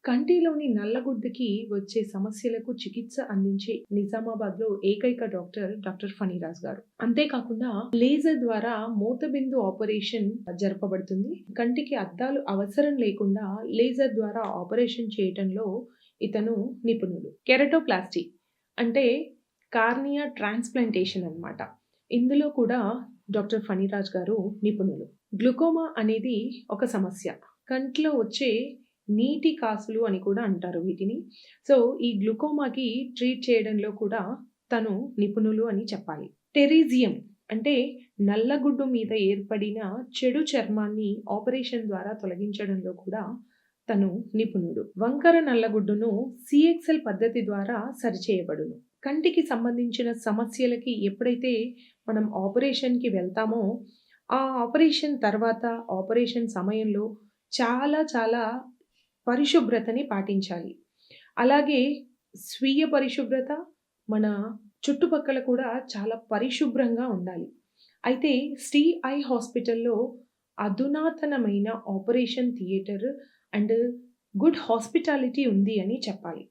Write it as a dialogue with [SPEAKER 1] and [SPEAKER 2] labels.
[SPEAKER 1] కంటిలోని నల్లగుడ్డుకి వచ్చే సమస్యలకు చికిత్స అందించే నిజామాబాద్‌లో ఏకైక డాక్టర్ ఫణిరాజ్ గారు. అంతేకాకుండా లేజర్ ద్వారా మూతబిందు ఆపరేషన్ జరపబడుతుంది. కంటికి అద్దాలు అవసరం లేకుండా లేజర్ ద్వారా ఆపరేషన్ చేయటంలో ఇతను నిపుణుడు. కెరటోప్లాస్టీ అంటే కార్నియా ట్రాన్స్‌ప్లాంటేషన్ అన్నమాట. ఇందులో కూడా డాక్టర్ ఫణిరాజ్ గారు నిపుణులు. గ్లూకోమా అనేది ఒక సమస్య. కంట్లో వచ్చే నీటి కాసులు అని కూడా అంటారు వీటిని. సో, ఈ గ్లూకోమాకి ట్రీట్ చేయడంలో కూడా తను నిపుణులు అని చెప్పాలి. టెరీజియం అంటే నల్లగుడ్డు మీద ఏర్పడిన చెడు చర్మాన్ని ఆపరేషన్ ద్వారా తొలగించడంలో కూడా తను నిపుణుడు. వంకర నల్లగుడ్డును సీఎక్స్ఎల్ పద్ధతి ద్వారా సరిచేయబడును. కంటికి సంబంధించిన సమస్యలకి ఎప్పుడైతే మనం ఆపరేషన్‌కి వెళ్తామో, ఆ ఆపరేషన్ తర్వాత, ఆపరేషన్ సమయంలో చాలా చాలా పరిశుభ్రతని పాటించాలి. అలాగే స్వీయ పరిశుభ్రత, మన చుట్టుపక్కల కూడా చాలా పరిశుభ్రంగా ఉండాలి. అయితే శ్రీ ఐ హాస్పిటల్‌లో అధునాతనమైన operation theatre and good hospitality ఉంది అని చెప్పాలి.